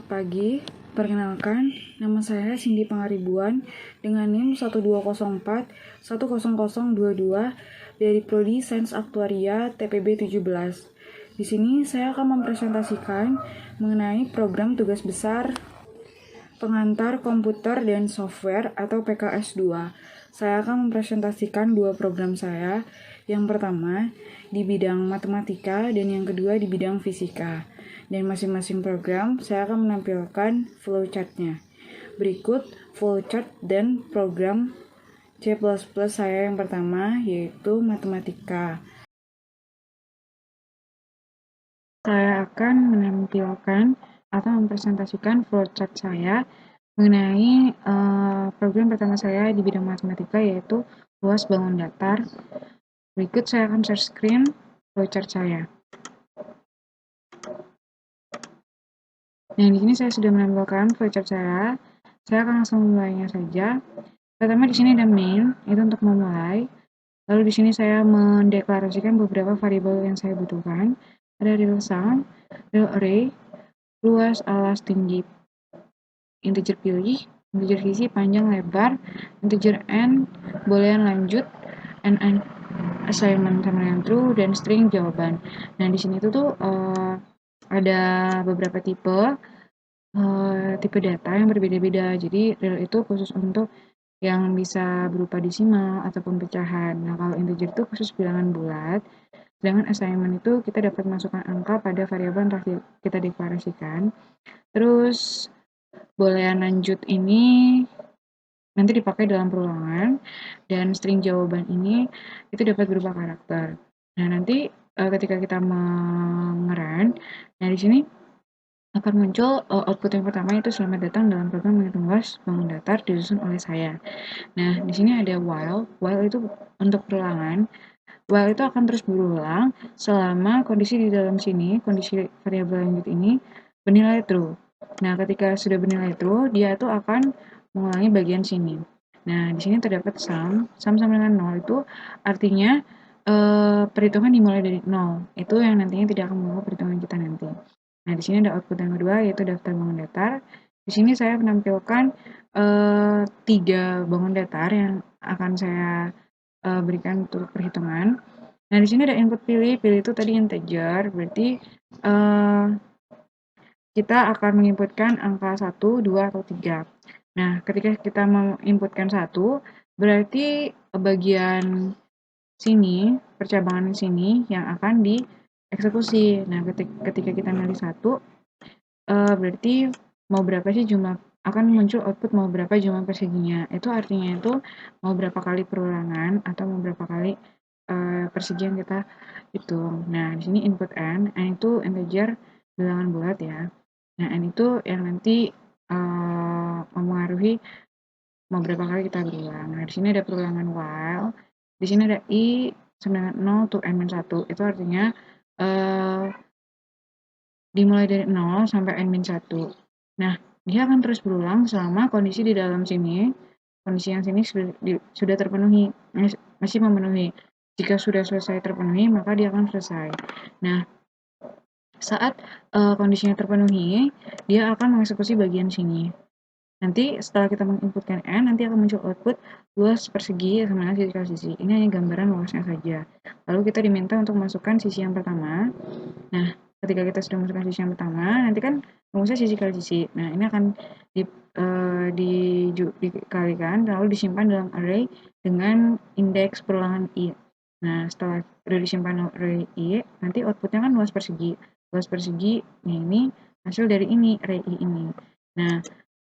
Selamat pagi, perkenalkan, nama saya Cindy Pangaribuan dengan NIM 1204 10022 dari Prodi Sains Aktuaria TPB 17. Di sini saya akan mempresentasikan mengenai program tugas besar pengantar komputer dan software atau PKS 2. Saya akan mempresentasikan dua program saya. Yang pertama di bidang matematika dan yang kedua di bidang fisika. Dan masing-masing program saya akan menampilkan flowchart-nya. Berikut flowchart dan program C++ saya yang pertama yaitu matematika. Saya akan menampilkan atau mempresentasikan flowchart saya mengenai program pertama saya di bidang matematika yaitu luas bangun datar. Berikut saya akan share screen flowchart saya. Nah, di sini saya sudah menampilkan flowchart saya. Saya akan langsung memulainya saja. Pertama di sini ada main, itu untuk memulai. Lalu di sini saya mendeklarasikan beberapa variabel yang saya butuhkan. Ada real sum, real array, luas, alas, tinggi, integer pilih, integer isi, panjang, lebar, integer n, boolean lanjut, and assignment sama dengan true, dan string jawaban. Nah, di sini tuh ada beberapa tipe data yang berbeda-beda. Jadi real itu khusus untuk yang bisa berupa desimal ataupun pecahan. Nah, kalau integer itu khusus bilangan bulat. Sedangkan assignment itu kita dapat masukkan angka pada variabel yang telah kita deklarasikan. Terus boolean lanjut ini nanti dipakai dalam perulangan, dan string jawaban ini itu dapat berupa karakter. Nah, nanti ketika kita mengerun, nah di sini akan muncul output yang pertama, yaitu selamat datang dalam program menghitung luas bangun datar disusun oleh saya. Nah, di sini ada while. While itu untuk perulangan. While itu akan terus berulang selama kondisi di dalam sini, kondisi variabel lanjut ini bernilai true. Nah, ketika sudah bernilai true, dia itu akan mengulangi bagian sini. Nah, di sini terdapat sum sama dengan 0 itu artinya perhitungan dimulai dari 0. Itu yang nantinya tidak akan mengganggu perhitungan kita nanti. Nah, di sini ada output yang kedua, yaitu daftar bangun datar. Di sini saya menampilkan 3 bangun datar yang akan saya berikan untuk perhitungan. Nah, di sini ada input pilih. Pilih itu tadi integer, berarti kita akan menginputkan angka 1, 2, atau 3. Nah, ketika kita menginputkan 1, berarti bagian sini, percabangan sini yang akan dieksekusi. Nah, ketika kita milih 1, berarti mau berapa sih jumlah, akan muncul output mau berapa jumlah perseginya. Itu artinya itu mau berapa kali perulangan atau mau berapa kali persegi yang kita hitung. Nah, di sini input n itu integer bilangan bulat ya. Nah, n itu yang nanti mempengaruhi mau berapa kali kita berulang. Nah, di sini ada perulangan while. Di sini ada i sama dengan 0 to n-1. Itu artinya dimulai dari 0 sampai n-1. Nah, dia akan terus berulang selama kondisi di dalam sini, kondisi yang sini sudah terpenuhi, masih memenuhi. Jika sudah selesai terpenuhi, maka dia akan selesai. Nah, saat kondisinya terpenuhi, dia akan mengeksekusi bagian sini. Nanti setelah kita menginputkan n, nanti akan muncul output luas persegi sama dengan sisi kali sisi. Ini hanya gambaran luasnya saja. Lalu kita diminta untuk masukkan sisi yang pertama. Nah, ketika kita sudah masukkan sisi yang pertama, nanti kan rumusnya sisi kali sisi. Nah, ini akan dikalikan lalu disimpan dalam array dengan indeks perulangan i. Nah, setelah sudah disimpan array i, nanti outputnya kan luas persegi. Luas persegi, nah ini hasil dari ini, array i ini. Nah,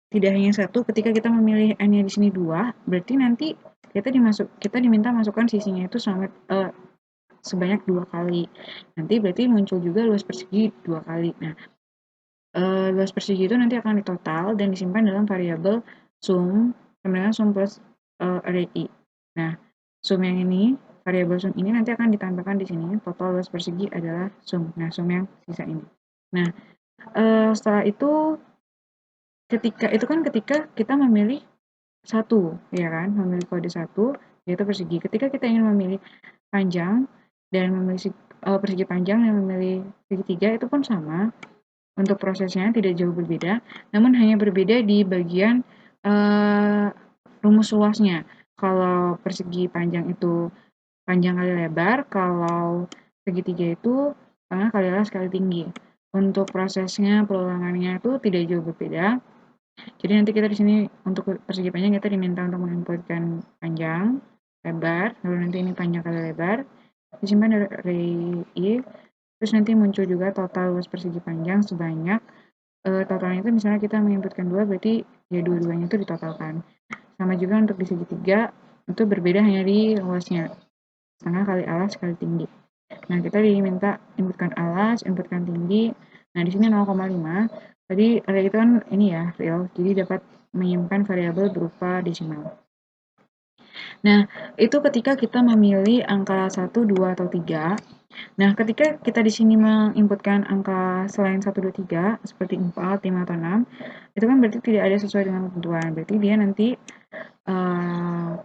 tidak hanya satu, ketika kita memilih n-nya di sini 2, berarti nanti kita diminta masukkan sisinya itu sebanyak 2 kali. Nanti berarti muncul juga luas persegi 2 kali. Nah, luas persegi itu nanti akan ditotal dan disimpan dalam variabel sum sama dengan sum plus array i. Nah, sum yang ini, variabel sum ini nanti akan ditambahkan di sini. Total luas persegi adalah sum. Nah, sum yang sisa ini. Nah, setelah itu ketika kita memilih 1, ya kan? Memilih kode 1 yaitu persegi. Ketika kita ingin memilih panjang dan memilih persegi panjang dan memilih segitiga itu pun sama. untuk prosesnya tidak jauh berbeda, namun hanya berbeda di bagian rumus luasnya. Kalau persegi panjang itu panjang kali lebar, kalau segitiga itu tengah kali alas kali tinggi. Untuk prosesnya, perulangannya itu tidak jauh berbeda. Jadi nanti kita di sini untuk persegi panjang kita diminta untuk menginputkan panjang, lebar, lalu nanti ini panjang kali lebar, disimpan dari I, terus nanti muncul juga total luas persegi panjang sebanyak totalnya itu misalnya kita menginputkan 2, berarti ya dua-duanya itu ditotalkan. Sama juga untuk di segitiga, itu berbeda hanya di luasnya, setengah kali alas kali tinggi. Nah, kita diminta inputkan alas, inputkan tinggi. Nah, di sini 0,5. Tadi array itu kan ini ya, real, jadi dapat menyimpan variabel berupa desimal. Nah, itu ketika kita memilih angka 1, 2, atau 3. Nah, ketika kita di sini menginputkan angka selain 1, 2, 3, seperti 4, 5, atau 6, itu kan berarti tidak ada sesuai dengan ketentuan. Berarti dia nanti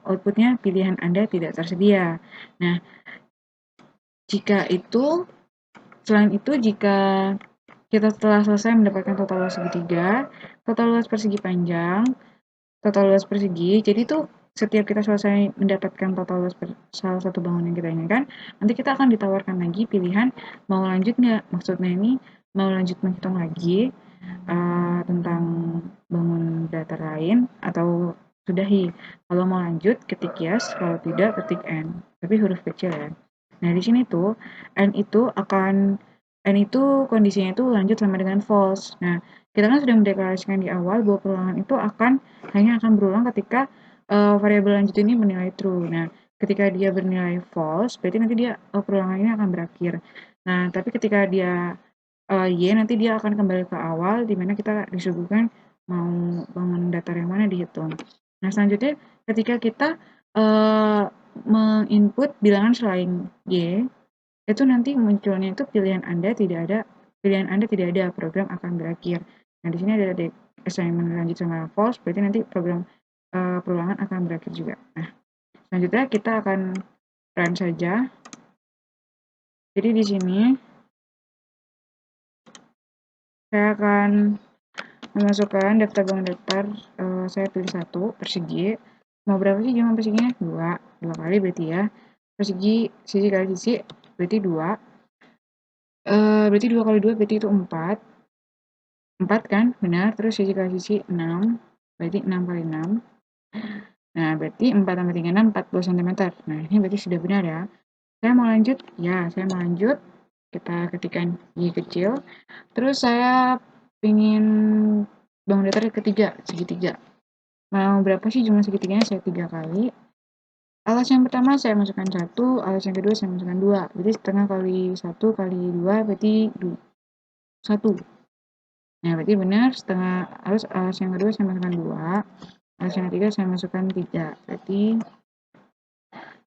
outputnya pilihan Anda tidak tersedia. Nah, selain itu jika kita telah selesai mendapatkan total luas segitiga, total luas persegi panjang, total luas persegi, jadi itu setiap kita selesai mendapatkan total luas salah satu bangunan yang kita inginkan, nanti kita akan ditawarkan lagi pilihan mau lanjut nggak. Maksudnya ini mau lanjut menghitung lagi tentang bangun datar lain atau sudahi. Kalau mau lanjut ketik yes, kalau tidak ketik n, tapi huruf kecil ya. Nah, di sini tuh n itu kondisinya itu lanjut sama dengan false. Nah, kita kan sudah mendeklarasikan di awal bahwa perulangan itu hanya akan berulang ketika variabel lanjut ini bernilai true. Nah, ketika dia bernilai false, berarti nanti dia perulangan ini akan berakhir. Nah, tapi ketika dia Y, nanti dia akan kembali ke awal, di mana kita disuguhkan mau bangun datar yang mana dihitung. Nah, selanjutnya ketika kita menginput bilangan selain Y, itu nanti munculnya itu pilihan Anda tidak ada, program akan berakhir. Nah, di sini ada assignment lanjut sama false, berarti nanti program perulangan akan berakhir juga. Nah, selanjutnya kita akan run saja. Jadi di sini saya akan memasukkan daftar bangun datar, saya pilih 1, persegi. Mau berapa sih jumlah perseginya? 2 kali berarti ya. Persegi sisi kali sisi berarti 2. Berarti 2 kali 2 berarti itu 4. 4 kan? Benar. Terus sisi kali sisi 6. Berarti 6 kali 6. Nah, berarti 4 tambah 3, 6, 40 cm. Nah, ini berarti sudah benar ya. Saya mau lanjut? Ya, saya mau lanjut. Kita ketikkan Y kecil. Terus saya ingin bangun datar ketiga, segitiga. Mau berapa sih jumlah segitiganya? Saya 3 kali. Alas yang pertama saya masukkan 1, alas yang kedua saya masukkan 2. Jadi setengah kali 1 kali 2 berarti 1. Nah, berarti benar setengah alas yang kedua saya masukkan 2, alas yang ketiga saya masukkan 3. Berarti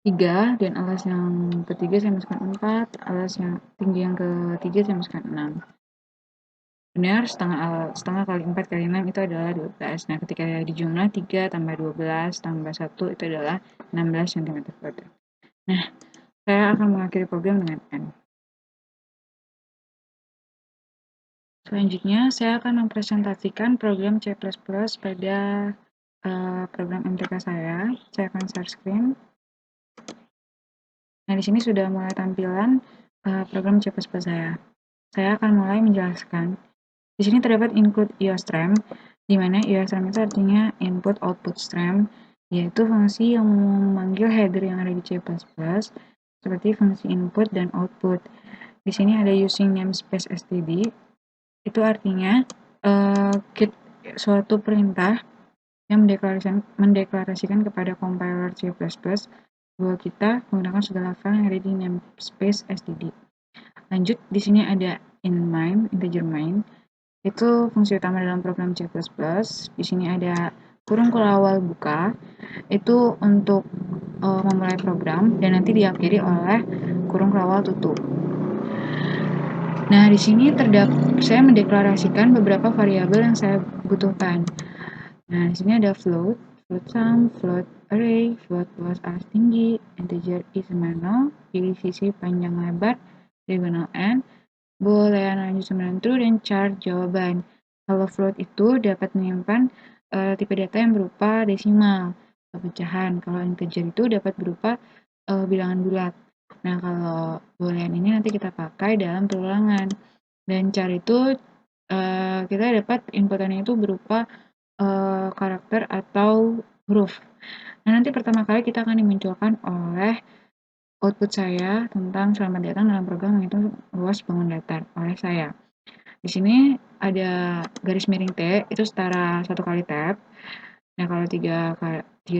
3, dan alas yang ketiga saya masukkan 4, alas yang tinggi yang ketiga saya masukkan 6. Benar, setengah kali 4 kali 6 itu adalah 12. Nah, ketika dijumlah 3 tambah 12 tambah 1 itu adalah 16 cm kuadrat. Nah, saya akan mengakhiri program dengan N. Selanjutnya, saya akan mempresentasikan program C++ pada program MTK saya. Saya akan share screen. Nah, di sini sudah mulai tampilan program C++ saya. Saya akan mulai menjelaskan. Di sini terdapat include IOStream, di mana IOStream itu artinya input output stream, yaitu fungsi yang memanggil header yang ada di C++, seperti fungsi input dan output. Di sini ada using namespace std, itu artinya suatu perintah yang mendeklarasikan kepada compiler C++ bahwa kita menggunakan segala file yang ada di namespace std. Lanjut, di sini ada main, integer main. Itu fungsi utama dalam program C++. Di sini ada kurung awal buka, itu untuk memulai program, dan nanti diakhiri oleh kurung awal tutup. Nah, di sini saya mendeklarasikan beberapa variabel yang saya butuhkan. Nah, di sini ada float sum, float array, float luas alas tinggi, integer i sama 0, divisi panjang lebar, diagonal n, boolean lanjut sama true, dan chart jawaban. Kalau float itu dapat menyimpan tipe data yang berupa desimal, pecahan. Kalau integer itu dapat berupa bilangan bulat. Nah, kalau boolean ini nanti kita pakai dalam perulangan. Dan chart itu kita dapat inputannya itu berupa karakter atau huruf. Nah, nanti pertama kali kita akan dimunculkan oleh output saya tentang selamat datang dalam program menghitung luas bangun datar oleh saya. Di sini ada garis miring T, itu setara 1 kali tab. Nah, kalau 3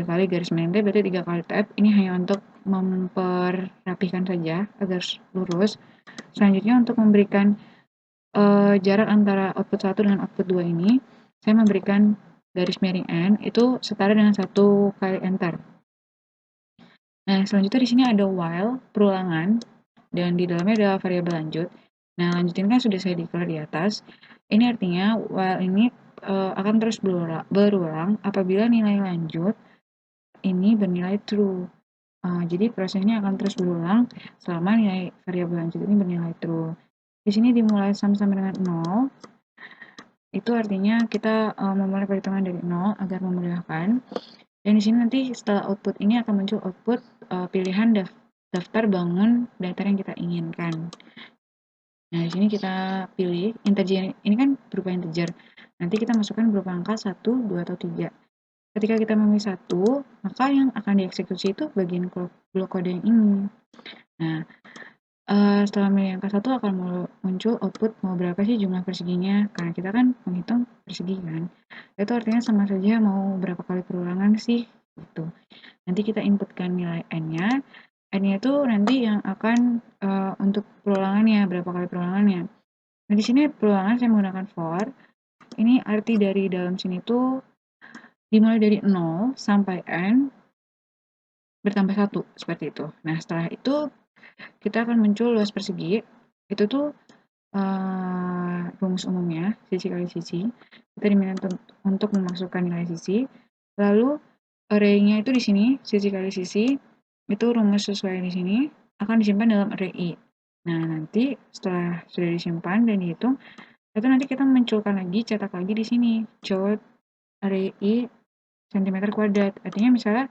kali garis miring T berarti 3 kali tab. Ini hanya untuk memperrapikan saja agar lurus. Selanjutnya untuk memberikan jarak antara output 1 dengan output 2 ini, saya memberikan garis miring N itu setara dengan 1 kali enter. Nah, selanjutnya di sini ada while, perulangan, dan di dalamnya ada variabel lanjut. Nah, lanjutin kan sudah saya declare di atas. Ini artinya while ini akan terus berulang apabila nilai lanjut ini bernilai true. Jadi prosesnya akan terus berulang selama nilai variabel lanjut ini bernilai true. Di sini dimulai sama-sama dengan 0. Itu artinya kita memulai perhitungan dari 0 agar memudahkan. Dan di sini nanti setelah output ini akan muncul output pilihan daftar bangun datar yang kita inginkan. Nah, di sini kita pilih integer, ini kan berupa integer. Nanti kita masukkan berupa angka 1, 2, atau 3. Ketika kita memilih 1, maka yang akan dieksekusi itu bagian blok kode yang ini. Nah, setelah memilih angka 1 akan muncul output mau berapa sih jumlah perseginya, karena kita kan menghitung persegi kan. Itu artinya sama saja mau berapa kali perulangan sih, gitu. Nanti kita inputkan nilai N-nya. N-nya itu nanti yang akan untuk perulangannya, berapa kali perulangannya. Nah, di sini perulangan saya menggunakan for. Ini arti dari dalam sini tuh dimulai dari 0 sampai N bertambah 1, seperti itu. Nah, setelah itu kita akan muncul luas persegi. Itu tuh rumus umumnya, sisi kali sisi. Kita diminta untuk memasukkan nilai sisi. Lalu array-nya itu di sini, sisi kali sisi. Itu rumus sesuai di sini akan disimpan dalam array i. Nah, nanti setelah sudah disimpan dan dihitung, itu nanti kita munculkan lagi, cetak lagi di sini, chart array i cm kuadrat. Artinya misalnya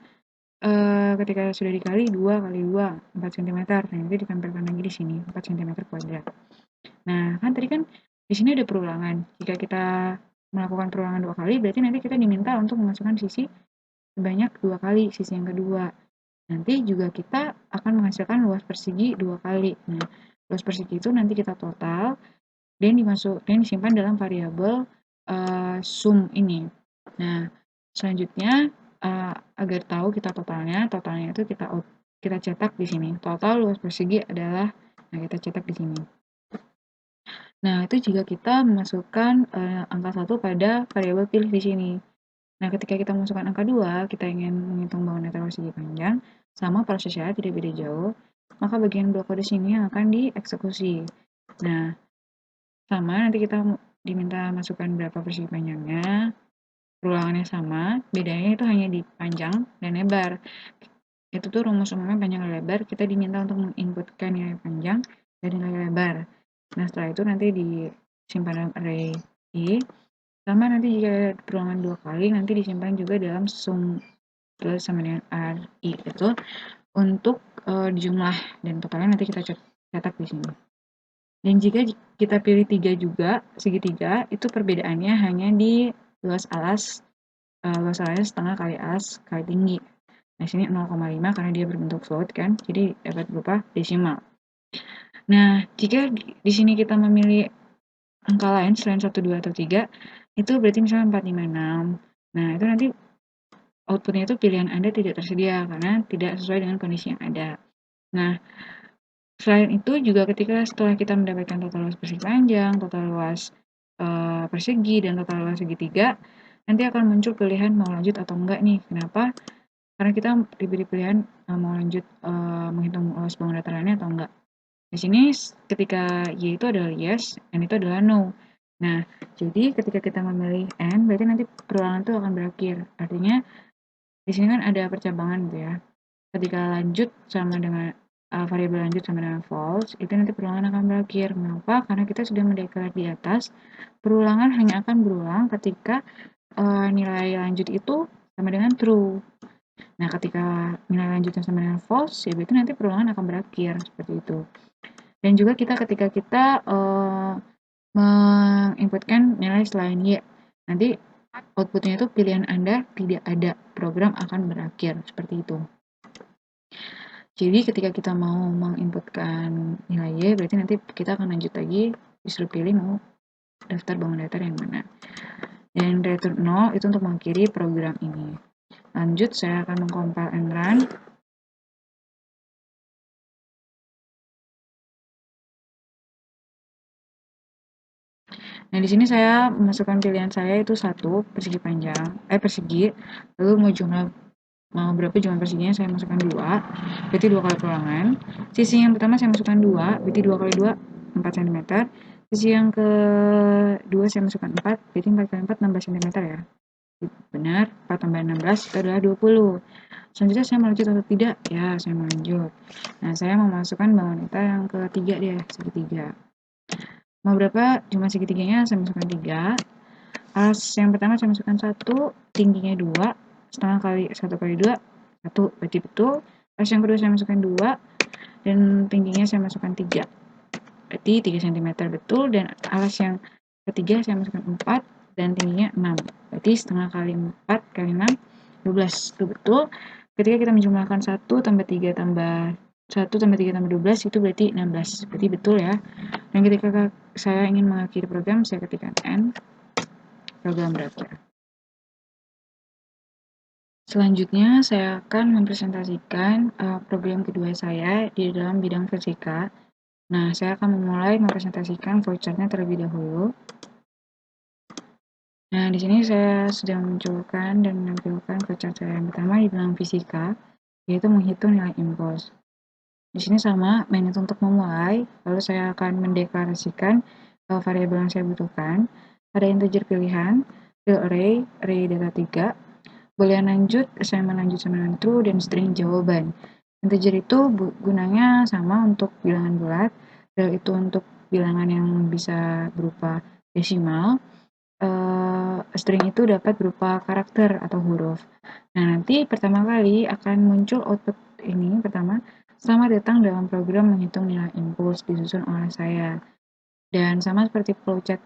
ketika sudah dikali 2 kali 2, 4 cm. Nah, nanti ditampilkan lagi di sini, 4 cm kuadrat. Nah, kan tadi kan di sini ada perulangan. Jika kita melakukan perulangan 2 kali, berarti nanti kita diminta untuk memasukkan sisi sebanyak 2 kali, sisi yang kedua. Nanti juga kita akan menghasilkan luas persegi 2 kali. Nah, luas persegi itu nanti kita total dan disimpan dalam variabel sum ini. Nah, selanjutnya agar tahu kita totalnya itu kita cetak di sini. Total luas persegi adalah, nah kita cetak di sini. Nah, itu jika kita memasukkan angka 1 pada variabel pilih di sini. Nah, ketika kita memasukkan angka 2, kita ingin menghitung bangun datar persegi panjang, sama prosesnya tidak beda jauh, maka bagian blok kode sini yang akan dieksekusi. Nah, sama nanti kita diminta masukkan berapa persegi panjangnya, perulangannya sama, bedanya itu hanya di panjang dan lebar. Itu tuh rumus umumnya panjang dan lebar, kita diminta untuk menginputkan nilai panjang dan nilai lebar. Nah, setelah itu nanti disimpan dalam array i, sama nanti jika perulangan 2 kali, nanti disimpan juga dalam sum plus sama dengan ri itu untuk jumlah dan totalnya nanti kita cetak di sini. Dan jika kita pilih 3 juga, segitiga, itu perbedaannya hanya di luas alasnya setengah kali alas kali tinggi. Nah, sini 0,5 karena dia berbentuk float kan, jadi dapat berupa desimal. Nah, jika di sini kita memilih angka lain selain 1, 2, atau 3, itu berarti misalnya 4, 5, 6. Nah, itu nanti outputnya itu pilihan Anda tidak tersedia karena tidak sesuai dengan kondisi yang ada. Nah, selain itu juga ketika setelah kita mendapatkan total luas persegi panjang, total luas persegi, dan total luas segitiga, nanti akan muncul pilihan mau lanjut atau enggak nih. Kenapa? Karena kita diberi pilihan mau lanjut menghitung luas bangun datarannya atau enggak. Di sini ketika Y itu adalah yes, N itu adalah no. Nah, jadi ketika kita memilih N, berarti nanti perulangan itu akan berakhir. Artinya di sini kan ada percabangan gitu ya. Ketika lanjut sama dengan variabel lanjut sama dengan false, itu nanti perulangan akan berakhir. Mengapa? Karena kita sudah mendeklar di atas, perulangan hanya akan berulang ketika nilai lanjut itu sama dengan true. Nah, ketika nilai lanjutnya sama dengan false, ya berarti nanti perulangan akan berakhir, seperti itu. Dan juga ketika kita menginputkan nilai selain Y, nanti outputnya itu pilihan Anda tidak ada, program akan berakhir, seperti itu. Jadi ketika kita mau menginputkan nilai Y, berarti nanti kita akan lanjut lagi, disuruh pilih mau daftar bangun datar yang mana. Dan return 0 itu untuk mengakhiri program ini. Lanjut, saya akan mengcompile and run. Nah, di sini saya memasukkan pilihan saya itu 1, persegi panjang, persegi, lalu mau berapa jumlah perseginya saya masukkan 2, berarti 2 kali perulangan. Sisi yang pertama saya masukkan 2, berarti 2 kali 2, 4 cm. Sisi yang kedua saya masukkan 4, berarti 4 kali 4, 16 cm ya. Benar, 4 tambah 16 itu adalah 20. Selanjutnya saya melanjut atau tidak? Ya, saya melanjut. Nah, saya memasukkan bangun datar yang ketiga deh, segitiga. Mau berapa jumlah segitiganya? Saya masukkan 3. Alas yang pertama saya masukkan 1, tingginya 2, setengah kali 1 kali 2, 1, berarti betul. Alas yang kedua saya masukkan 2, dan tingginya saya masukkan 3, berarti 3 cm betul. Dan alas yang ketiga saya masukkan 4, dan tingginya 6, berarti setengah kali 4 kali 6, 12, itu betul. Ketika kita menjumlahkan 1 tambah 3 tambah 1 tambah 3 tambah 12, itu berarti 16, berarti betul ya. Dan ketika saya ingin mengakhiri program, saya ketikkan N, program berakhir. Selanjutnya, saya akan mempresentasikan program kedua saya di dalam bidang fisika. Nah, saya akan memulai mempresentasikan flowchart-nya terlebih dahulu. Nah, di sini saya sudah menunjukkan dan menampilkan flowchart saya yang pertama di dalam fisika, yaitu menghitung nilai impuls. Di sini sama, main itu untuk memulai, lalu saya akan mendeklarasikan variabel yang saya butuhkan. Ada integer pilihan, fill array, array data 3, boolean lanjut, assignment lanjut sama dengan true, dan string jawaban. Integer itu gunanya sama untuk bilangan bulat, yaitu untuk bilangan yang bisa berupa desimal. String itu dapat berupa karakter atau huruf. Nah, nanti pertama kali akan muncul output ini pertama, selamat datang dalam program menghitung nilai impuls disusun oleh saya. Dan sama seperti flowchart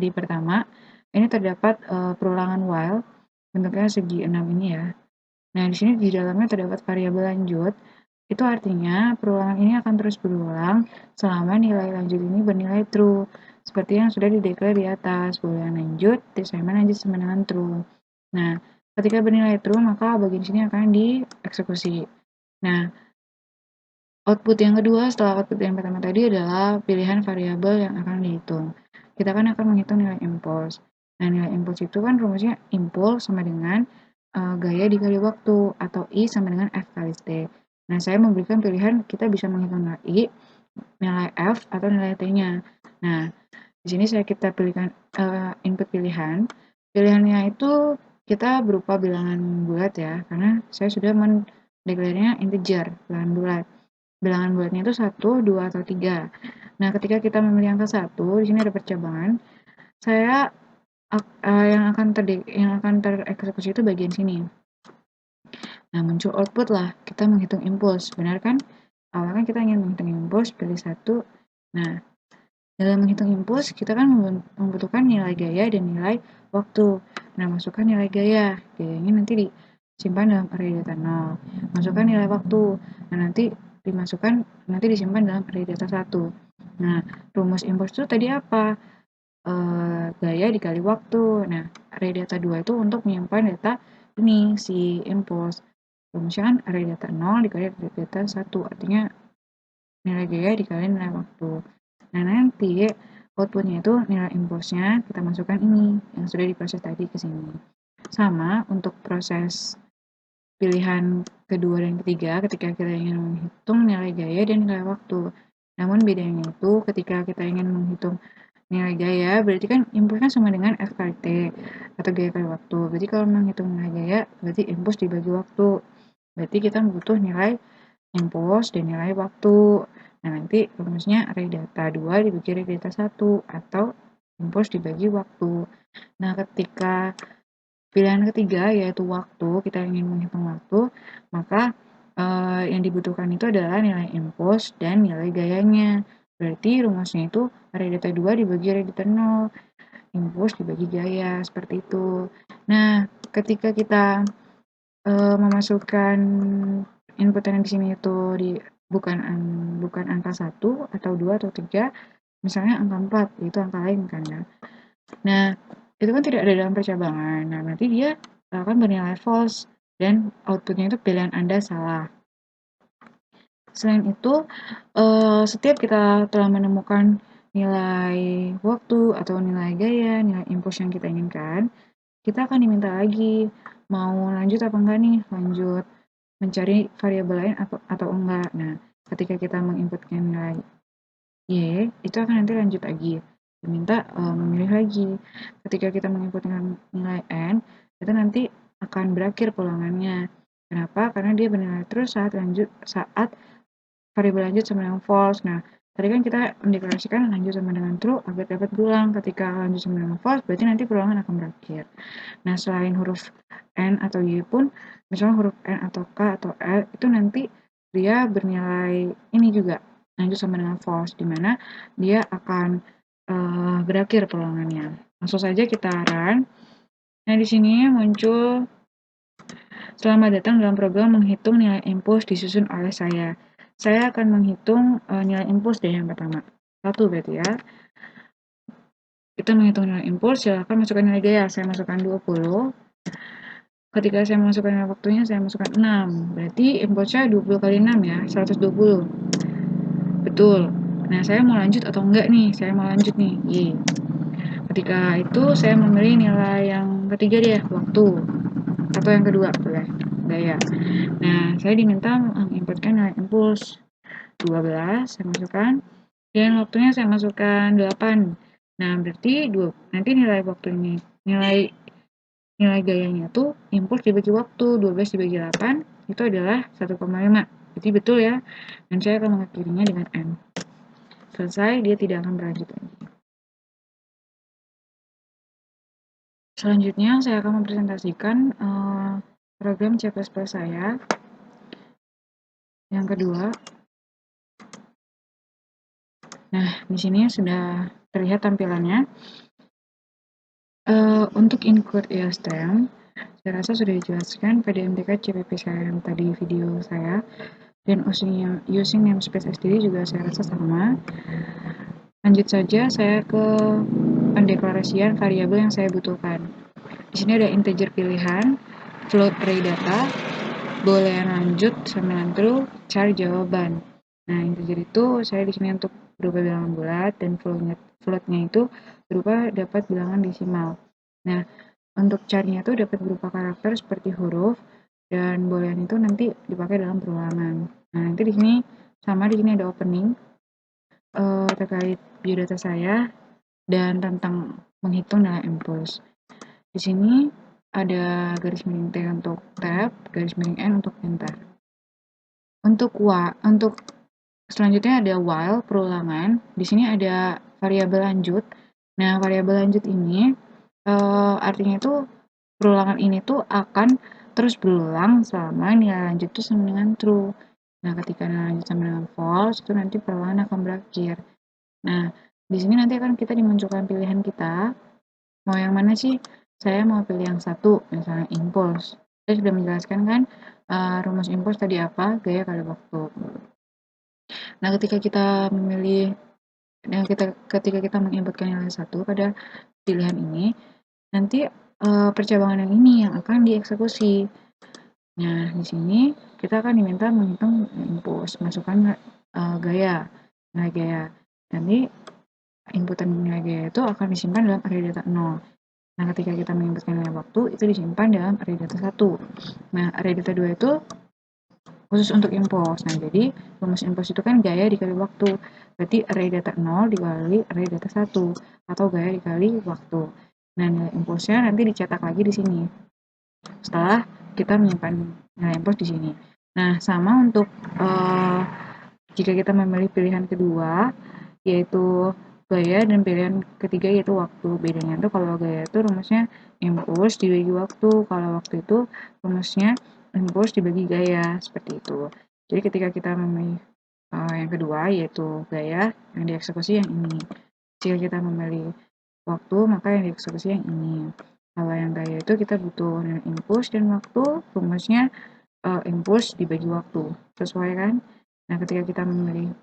di pertama, ini terdapat perulangan while, bentuknya segi 6 ini ya. Nah, di sini di dalamnya terdapat variabel lanjut, itu artinya perulangan ini akan terus berulang selama nilai lanjut ini bernilai true, seperti yang sudah dideklar di atas, boolean lanjut, assignment lanjut sama dengan true. Nah, ketika bernilai true, maka bagian sini akan dieksekusi. Nah, output yang kedua setelah output yang pertama tadi adalah pilihan variabel yang akan dihitung. Kita kan akan menghitung nilai impuls. Nah, nilai impuls itu kan rumusnya impuls sama dengan gaya dikali waktu, atau I sama dengan F kali T. Nah, saya memberikan pilihan kita bisa menghitung nilai I, nilai F, atau nilai T-nya. Nah, di sini kita pilihkan input pilihan. Pilihannya itu kita berupa bilangan bulat ya, karena saya sudah mendeklarasinya integer, bilangan bulat. Bilangan bulatnya itu 1, 2, atau 3. Nah, ketika kita memilih angka 1, di sini ada percobaan. Saya yang akan tereksekusi itu bagian sini. Nah, muncul output lah, kita menghitung impuls, benar kan? Awalnya kita ingin menghitung impuls, pilih 1. Nah, dalam menghitung impuls, kita kan membutuhkan nilai gaya dan nilai waktu. Nah, masukkan nilai gaya. Gayanya nanti disimpan dalam array data 0. Masukkan nilai waktu. Nah, nanti disimpan dalam array data 1. Nah, rumus impuls itu tadi apa? Gaya dikali waktu. Nah, array data 2 itu untuk menyimpan data ini, si impuls. Rumusnya kan array data 0 dikali array data 1, artinya nilai gaya dikali nilai waktu. Nah, nanti outputnya itu nilai impulsnya kita masukkan ini, yang sudah diproses tadi ke sini. Sama untuk proses pilihan kedua dan ketiga ketika kita ingin menghitung nilai gaya dan nilai waktu. Namun bedanya itu ketika kita ingin menghitung nilai gaya, berarti kan impulsnya sama dengan F kali T, atau gaya kali waktu. Berarti kalau menghitung nilai gaya, berarti impuls dibagi waktu. Berarti kita butuh nilai impuls dan nilai waktu. Nah, nanti rumusnya array data 2 dibagi array data 1 atau impuls dibagi waktu. Nah, ketika pilihan ketiga yaitu waktu, kita ingin menghitung waktu, maka yang dibutuhkan itu adalah nilai impuls dan nilai gayanya. Berarti rumusnya itu array data 2 dibagi array data 0, impuls dibagi gaya, seperti itu. Nah, ketika kita memasukkan input yang di sini itu bukan angka 1 atau 2 atau 3, misalnya angka 4, itu angka lain kan ya. Nah, itu kan tidak ada dalam percabangan. Nah, nanti dia akan bernilai false dan outputnya itu pilihan Anda salah. Selain itu, setiap kita telah menemukan nilai waktu atau nilai gaya, nilai impuls yang kita inginkan, kita akan diminta lagi mau lanjut apa enggak nih, lanjut mencari variabel lain atau enggak. Nah, ketika kita menginputkan nilai Y, itu akan nanti lanjut lagi, diminta memilih lagi. Ketika kita menginputkan nilai N, itu nanti akan berakhir pulangannya. Kenapa? Karena dia bernilai terus saat variabel lanjut sama dengan false. Nah, tadi kan kita mendeklarasikan lanjut sama dengan true agar dapat berulang. Ketika lanjut sama dengan false, berarti nanti perulangan akan berakhir. Nah, selain huruf N atau Y pun, misalnya huruf N atau K atau L, itu nanti dia bernilai ini juga, lanjut sama dengan false, di mana dia akan berakhir perulangannya. Langsung saja kita run. Nah, di sini muncul selamat datang dalam program menghitung nilai impuls disusun oleh saya. Saya akan menghitung nilai impuls deh yang pertama. 1 berarti ya. Kita menghitung nilai impuls, silahkan masukkan nilai gaya. Saya masukkan 20. Ketika saya masukkan nilai waktunya, saya masukkan 6. Berarti impulsnya 20 kali 6 ya, 120. Betul. Nah, saya mau lanjut atau enggak nih? Saya mau lanjut nih. Y. Ketika itu, saya memilih nilai yang ketiga deh, waktu. Atau yang kedua, boleh. Gaya. Nah, saya diminta menginputkan nilai impuls 12, saya masukkan. Dan waktunya saya masukkan 8. Nah, berarti nanti nilai waktu ini, nilai gayanya tuh impuls dibagi waktu, 12 dibagi 8, itu adalah 1,5. Jadi betul ya. Dan saya akan mengakhirinya dengan N. Selesai, dia tidak akan berlanjut lagi. Selanjutnya, saya akan mempresentasikan program C++ saya. Yang kedua, nah di sini sudah terlihat tampilannya. Untuk include IOSTREM, saya rasa sudah dijelaskan pada MTK CPP saya yang tadi video saya, dan using namespace STD juga saya rasa sama. Lanjut saja saya ke pendeklarasian variabel yang saya butuhkan. Di sini ada integer pilihan, float array data, boolean lanjut, sama dengan true, char jawaban. Nah, integer itu saya di sini untuk berupa bilangan bulat dan floatnya itu berupa dapat bilangan desimal. Nah, untuk charnya itu dapat berupa karakter seperti huruf, dan boolean itu nanti dipakai dalam perulangan. Nah, nanti di sini sama, di sini ada opening terkait biodata saya dan tentang menghitung nilai impuls. Di sini ada garis miring T untuk tab, garis miring N untuk enter. Untuk selanjutnya ada while perulangan. Di sini ada variabel lanjut. Nah, variabel lanjut ini artinya itu perulangan ini tuh akan terus berulang selama nilai lanjut itu sama dengan true. Nah, ketika nilai lanjut sama dengan false, itu nanti perulangan akan berakhir. Nah, di sini nanti akan kita dimunculkan pilihan kita. Mau yang mana sih? Saya mau pilih yang satu, misalnya impuls. Saya sudah menjelaskan kan rumus impuls tadi apa? Gaya kali waktu. Nah, ketika kita memilih, ketika kita menginputkan nilai satu pada pilihan ini, nanti percabangan yang ini yang akan dieksekusi. Nah, di sini kita akan diminta menghitung impuls, masukkan gaya, nilai gaya. Nanti inputan nilai gaya itu akan disimpan dalam array data 0. Nah, ketika kita menginputkan nilai waktu, itu disimpan dalam array data 1. Nah, array data 2 itu khusus untuk impuls. Nah, jadi rumus impuls itu kan gaya dikali waktu. Berarti array data 0 dikali array data 1 atau gaya dikali waktu. Nah, nilai impulsnya nanti dicetak lagi di sini. Setelah kita menyimpan nilai impuls di sini. Nah, sama untuk jika kita memilih pilihan kedua, yaitu gaya, dan pilihan ketiga yaitu waktu. Bedanya tuh kalau gaya itu rumusnya impuls dibagi waktu, kalau waktu itu rumusnya impuls dibagi gaya, seperti itu. Jadi ketika kita memilih yang kedua yaitu gaya, yang dieksekusi yang ini. Jika kita memilih waktu, maka yang dieksekusi yang ini. Kalau yang gaya itu kita butuh impuls dan waktu, rumusnya impuls dibagi waktu, sesuai kan? Nah, ketika kita memilih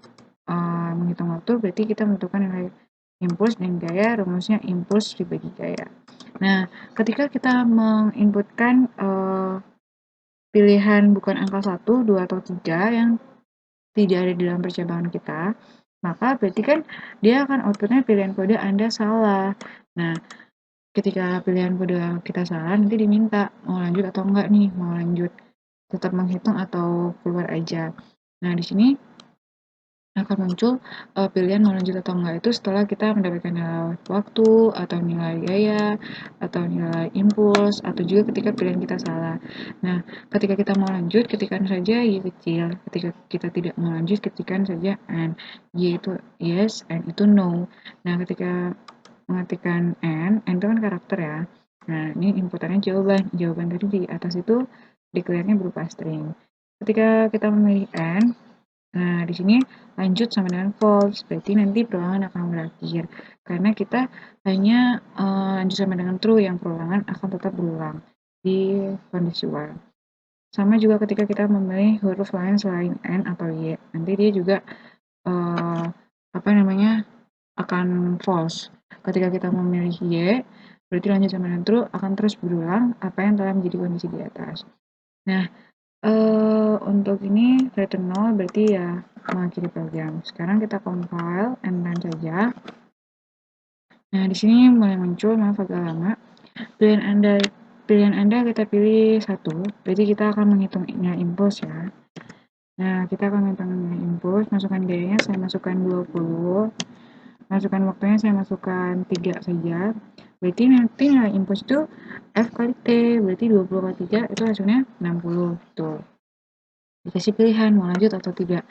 menghitung waktu, berarti kita membutuhkan nilai impuls dan gaya, rumusnya impuls dibagi gaya. Nah, ketika kita menginputkan pilihan bukan angka 1, 2, atau 3 yang tidak ada di dalam percabangan kita, maka berarti kan dia akan outputnya pilihan kode Anda salah. Nah, ketika pilihan kode kita salah, nanti diminta mau lanjut atau enggak nih, mau lanjut tetap menghitung atau keluar aja. Nah, di sini akan muncul pilihan mau lanjut atau enggak itu setelah kita mendapatkan nilai waktu, atau nilai gaya, atau nilai impuls, atau juga ketika pilihan kita salah. Nah, ketika kita mau lanjut, ketikkan saja Y kecil. Ketika kita tidak mau lanjut, ketikkan saja N. Y itu yes, N itu no. Nah, ketika mengetikkan N itu kan karakter ya. Nah, ini inputannya jawaban. Jawaban tadi di atas itu declare-nya berupa string. Ketika kita memilih N, nah, di sini lanjut sama dengan false, berarti nanti perulangan akan berakhir. Karena kita hanya lanjut sama dengan true, yang perulangan akan tetap berulang di kondisi while. Sama juga ketika kita memilih huruf lain selain N atau Y, nanti dia juga akan false. Ketika kita memilih Y, berarti lanjut sama dengan true, akan terus berulang apa yang telah menjadi kondisi di atas. Nah, untuk ini return 0 berarti ya mengakhiri program. Sekarang kita compile and run saja. Nah, di sini mulai muncul, maaf agak lama. Pilihan Anda kita pilih 1, berarti kita akan menghitung nilai impuls ya. Nah, kita akan menghitung nilai impuls, masukkan gayanya saya masukkan 20, masukkan waktunya saya masukkan 3 saja. Berarti nanti nilai impuls itu F kali T, berarti 20 kali 3 itu hasilnya 60. Tuh. Dikasih pilihan mau lanjut atau tidak.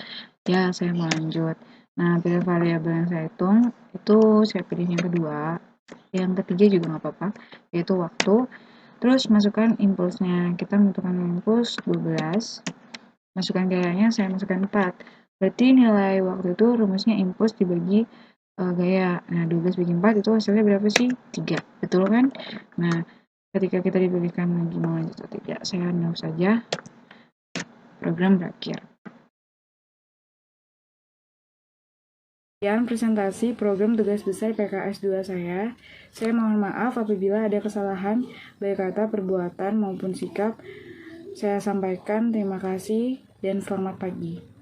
Ya, saya mau lanjut. Nah, pilihan variabel yang saya hitung itu saya pilih yang kedua. Yang ketiga juga nggak apa-apa, yaitu waktu. Terus masukkan impulsnya. Kita membutuhkan impuls 12. Masukkan gayanya, saya masukkan 4. Berarti nilai waktu itu rumusnya impuls dibagi gaya. Nah, 12 bagi 4 itu hasilnya berapa sih? 3. Betul kan? Nah, ketika kita diberikan lagi mau lanjut atau tidak, saya no saja. Program berakhir. Sekian presentasi program tugas besar PKS 2 saya. Saya mohon maaf apabila ada kesalahan baik kata, perbuatan, maupun sikap. Saya sampaikan terima kasih dan selamat pagi.